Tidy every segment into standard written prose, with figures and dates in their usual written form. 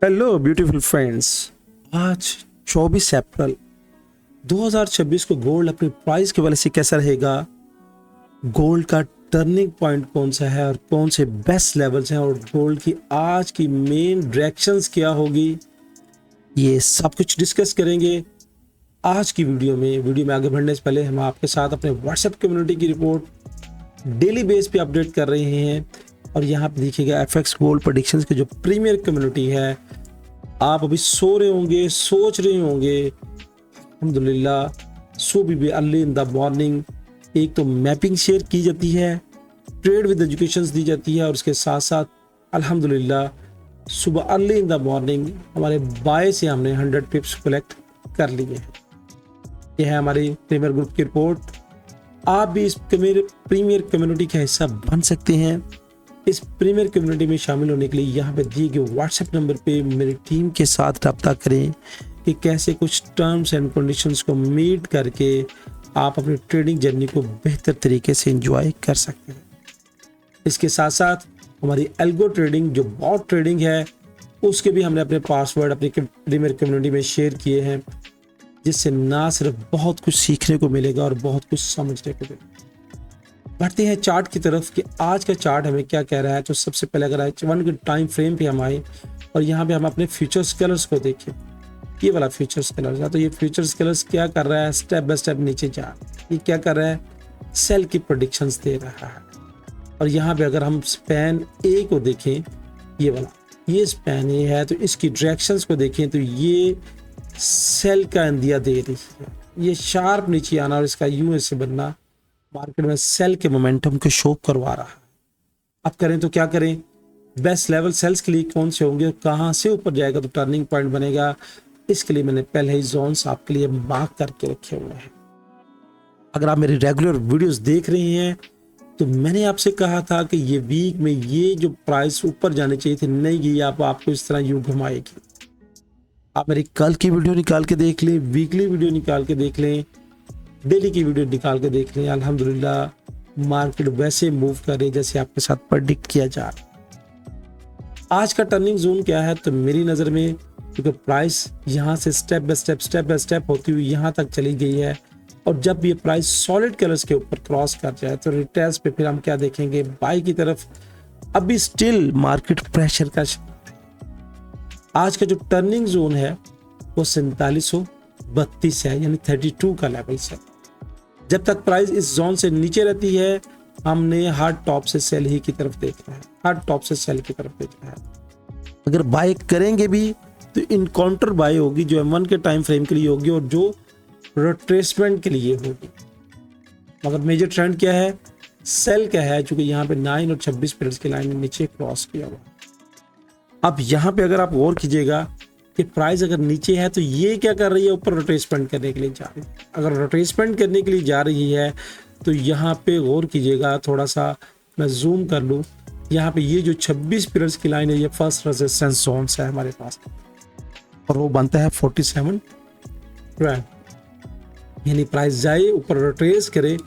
Hello beautiful friends. आज 24 अप्रैल 2026 को gold अपनी प्राइस के वजह से कैसा रहेगा, गोल्ड का टर्निंग पॉइंट कौन सा है और कौन से बेस्ट लेवल्स हैं और गोल्ड की आज की मेन डायरेक्शंस क्या होगी, ये सब कुछ डिस्कस करेंगे आज की वीडियो में आगे बढ़ने से पहले हम आपके साथ अपने व्हाट्सएप कम्युनिटी की रिपोर्ट डेली बेस पे अपडेट कर रहे हैं। और यहाँ पे देखिएगा एफएक्स गोल्ड प्रेडिक्शंस की जो प्रीमियर कम्युनिटी है, आप अभी सो रहे होंगे, सोच रहे होंगे, अल्हम्दुलिल्लाह सो भी अर्ली इन द मॉर्निंग एक तो मैपिंग शेयर की जाती है, ट्रेड विद एजुकेशन दी जाती है और उसके साथ साथ अल्हम्दुलिल्लाह सुबह अर्ली इन द मॉर्निंग हमारे बाय से हमने 100 पिप्स कलेक्ट कर लिए हैं। यह है हमारी प्रीमियर ग्रुप की रिपोर्ट। आप भी इस प्रीमियर कम्युनिटी का हिस्सा बन सकते हैं। इस प्रीमियर कम्युनिटी में शामिल होने के लिए यहाँ पे दिए गए व्हाट्सएप नंबर पे मेरी टीम के साथ रब्ता करें कि कैसे कुछ टर्म्स एंड कंडीशंस को मीट करके आप अपनी ट्रेडिंग जर्नी को बेहतर तरीके से एंजॉय कर सकते हैं। इसके साथ साथ हमारी एल्गो ट्रेडिंग जो बॉट ट्रेडिंग है उसके भी हमने अपने पासवर्ड अपनी प्रीमियर कम्युनिटी में शेयर किए हैं, जिससे ना सिर्फ बहुत कुछ सीखने को मिलेगा और बहुत कुछ समझने को मिलेगा। बढ़ते हैं चार्ट की तरफ कि आज का चार्ट हमें क्या कह रहा है। तो सबसे पहले अगर H1 के टाइम फ्रेम पे हम आए और यहाँ पे हम अपने फ्यूचर्स कलर्स को देखें, ये वाला फ्यूचर्स कलर्स है, तो ये फ्यूचर्स कलर्स क्या कर रहा है, स्टेप बाय स्टेप नीचे जा रहा है। ये क्या कर रहा है, सेल की प्रेडिक्शंस दे रहा है। और यहाँ पे अगर हम स्पैन ए को देखें, ये वाला ये स्पैन ए है, तो इसकी डायरेक्शंस को देखें तो ये सेल का इंदिया दे रही है। ये शार्प नीचे आना और इसका यूं ऐसे बनना मार्केट में सेल के मोमेंटम को शो करवा रहा है। अब करें तो क्या करें, बेस्ट लेवल सेल्स के लिए कौन से होंगे, कहां से ऊपर जाएगा तो टर्निंग पॉइंट बनेगा, इसके लिए मैंने पहले ही जोन्स आपके लिए मार्क करके रखे हुए हैं। अगर आप मेरी रेगुलर वीडियोस देख रहे हैं तो मैंने आपसे कहा था कि ये वीक में ये जो प्राइस ऊपर जाने चाहिए थे नहीं गई, आपको इस तरह यूं घुमाएगी। आप मेरी कल की वीडियो निकाल के देख लें, वीकली वीडियो निकाल के देख लें, डेली की वीडियो निकाल के देख लें, अल्हम्दुलिल्लाह मार्केट वैसे मूव कर रही है जैसे आपके साथ प्रेडिक्ट किया जा रहा। आज का टर्निंग जोन क्या है, तो मेरी नज़र में क्योंकि प्राइस यहाँ से स्टेप बाय स्टेप होती हुई यहाँ तक चली गई है और जब ये प्राइस सॉलिड कलर्स के ऊपर क्रॉस कर जाए तो रिटेस्ट पे फिर हम क्या देखेंगे, बाई की तरफ। अभी स्टिल मार्केट प्रेशर का आज का जो टर्निंग जोन है वो 4732 है, यानी 32 का लेवल है। जब तक प्राइस इस जोन से नीचे रहती है हमने हार्ड टॉप से सेल ही की तरफ देखना है, हार्ड टॉप से सेल की तरफ देखना है। अगर बाय करेंगे भी तो इनकाउंटर बाय होगी जो M1 के टाइम फ्रेम के लिए होगी और जो रिट्रेसमेंट के लिए होगी। मगर मेजर ट्रेंड क्या है, सेल का है, चूंकि यहाँ पे 9 और 26 पीरियड्स की लाइन नीचे क्रॉस किया हुआ। अब यहाँ पे अगर आप गौर कीजिएगा कि प्राइस अगर नीचे है तो ये क्या कर रही है, ऊपर रोटेसमेंट करने के लिए जा रही है। अगर रोटेसमेंट करने के लिए जा रही है तो यहाँ पे गौर कीजिएगा, थोड़ा सा मैं जूम कर लूँ, यहाँ पे ये जो 26 पीरियड्स की लाइन है ये फर्स्ट रेजिस्टेंस जोन है हमारे पास और वो बनता है 47 यानी प्राइस जाए ऊपर रोटेस करे।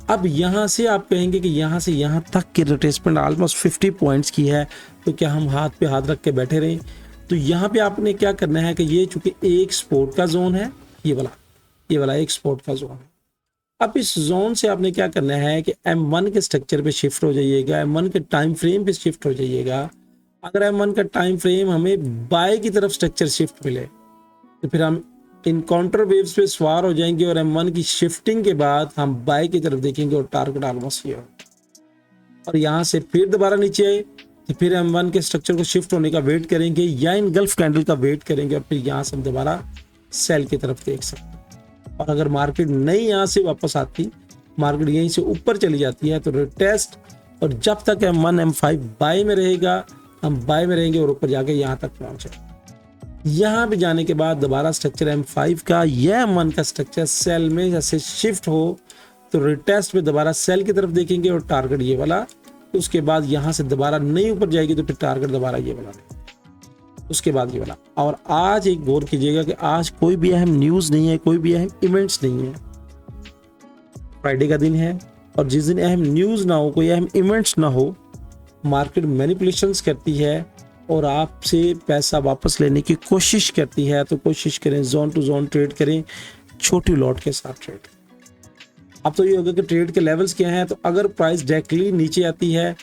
अब यहाँ से आप कहेंगे कि यहाँ से यहाँ तक की रोटेसमेंट ऑलमोस्ट 50 पॉइंट्स की है, तो क्या हम हाथ पे हाथ रख के बैठे रहें। तो यहाँ पे आपने क्या करना है कि ये चूंकि एक सपोर्ट का जोन है, ये वाला एक सपोर्ट का जोन है। अब इस जोन से आपने क्या करना है कि M1 के स्ट्रक्चर पे शिफ्ट हो जाइएगा, M1 के टाइम फ्रेम पे शिफ्ट हो जाइएगा। अगर M1 का टाइम फ्रेम हमें बाय की तरफ स्ट्रक्चर शिफ्ट मिले तो फिर हम इनकाउंटर वेव्स पे सवार हो जाएंगे और M1 की शिफ्टिंग के बाद हम बाय की तरफ देखेंगे और टारगेट ऑलमोस्ट ये हो। और यहाँ से फिर दोबारा नीचे आए तो फिर M1 के स्ट्रक्चर को शिफ्ट होने का वेट करेंगे या इन गल्फ कैंडल का वेट करेंगे और फिर यहाँ से हम दोबारा सेल की तरफ देख सकते हैं। और अगर मार्केट नहीं यहाँ से वापस आती, मार्केट यहीं से ऊपर चली जाती है तो रिटेस्ट, और जब तक M1 M5 बाय में रहेगा हम बाय में रहेंगे और ऊपर जाके यहाँ तक पहुंचे। यहाँ पे जाने के बाद दोबारा स्ट्रक्चर M5 का या M1 का स्ट्रक्चर सेल में जैसे शिफ्ट हो तो रिटेस्ट में दोबारा सेल की तरफ देखेंगे और टारगेट ये वाला। उसके बाद यहाँ से दोबारा नहीं ऊपर जाएगी तो फिर टारगेट दोबारा ये वाला, उसके बाद ये वाला। और आज एक गौर कीजिएगा कि आज कोई भी अहम न्यूज़ नहीं है, कोई भी अहम इवेंट्स नहीं है। फ्राइडे का दिन है और जिस दिन अहम न्यूज़ ना हो, कोई अहम इवेंट्स ना हो, मार्केट मैनिपुलेशंस करती है और आपसे पैसा वापस लेने की कोशिश करती है, तो कोशिश करें जोन टू जोन ट्रेड करें, छोटी लॉट के साथ ट्रेड। अब तो ये होगा कि ट्रेड के लेवल्स क्या हैं। तो अगर प्राइस डायरेक्टली नीचे आती है,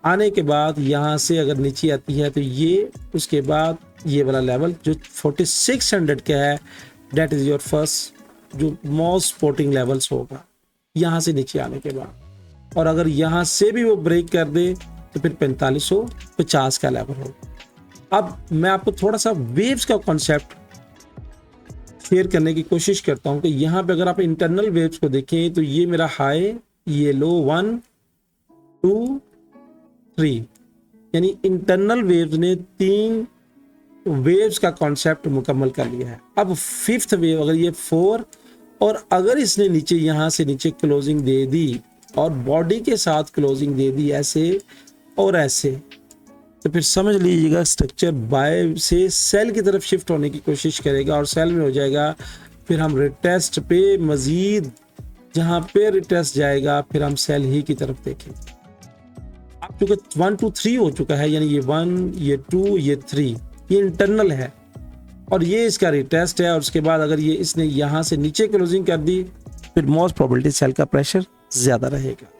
आने के बाद यहाँ से अगर नीचे आती है तो ये, उसके बाद ये वाला लेवल जो 4600 का है, डेट इज़ योर फर्स्ट जो मोस्ट सपोर्टिंग लेवल्स होगा यहाँ से नीचे आने के बाद। और अगर यहाँ से भी वो ब्रेक कर दे तो फिर 4550 का लेवल होगा। अब मैं आपको थोड़ा सा वेव्स का कॉन्सेप्ट शेयर करने की कोशिश करता हूं कि यहाँ पे अगर आप इंटरनल वेव्स को देखें तो ये मेरा हाई, ये लो 1 2 3, यानी इंटरनल वेव्स ने 3 वेव्स का कॉन्सेप्ट मुकम्मल कर लिया है। अब फिफ्थ वेव अगर ये 4, और अगर इसने नीचे यहाँ से नीचे क्लोजिंग दे दी और बॉडी के साथ क्लोजिंग दे दी ऐसे और ऐसे, तो फिर समझ लीजिएगा स्ट्रक्चर बाय से सेल की तरफ शिफ्ट होने की कोशिश करेगा और सेल में हो जाएगा। फिर हम रिटेस्ट पे मजीद जहाँ पे रिटेस्ट जाएगा फिर हम सेल ही की तरफ देखेंगे। अब चूंकि 1 2 3 हो चुका है, यानी ये 1 ये 2 ये 3, ये इंटरनल है और ये इसका रिटेस्ट है। और उसके बाद अगर ये इसने यहाँ से नीचे क्लोजिंग कर दी फिर मोस्ट प्रोबेबिलिटी सेल का प्रेशर ज्यादा रहेगा।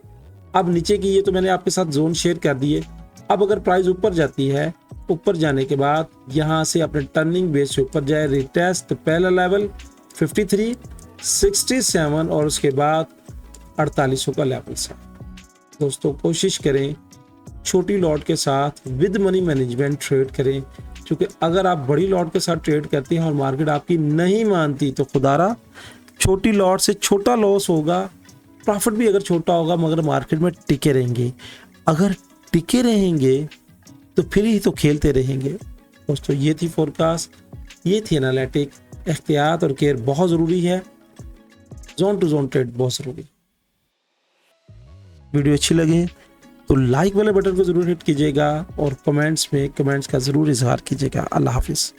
अब नीचे की ये तो मैंने आपके साथ जोन शेयर कर दिए। अब अगर प्राइस ऊपर जाती है, ऊपर जाने के बाद यहाँ से अपने टर्निंग बेस से ऊपर जाए, रिटेस्ट पहला लेवल 53 67 और उसके बाद 4800 का लेवल है। दोस्तों कोशिश करें छोटी लॉट के साथ विद मनी मैनेजमेंट ट्रेड करें, क्योंकि अगर आप बड़ी लॉट के साथ ट्रेड करते हैं और मार्केट आपकी नहीं मानती तो खुदारा छोटी लॉट से छोटा लॉस होगा, प्रॉफिट भी अगर छोटा होगा मगर मार्केट में टिके रहेंगे। अगर टिके रहेंगे तो फिर ही तो खेलते रहेंगे। दोस्तों ये थी फोरकास्ट, ये थी एनालिटिक। एहतियात और केयर बहुत ज़रूरी है, जोन टू जोन ट्रेड बहुत ज़रूरी। वीडियो अच्छी लगे तो लाइक वाले बटन को ज़रूर हिट कीजिएगा और कमेंट्स में कमेंट्स का ज़रूर इजहार कीजिएगा। अल्लाह हाफिज़।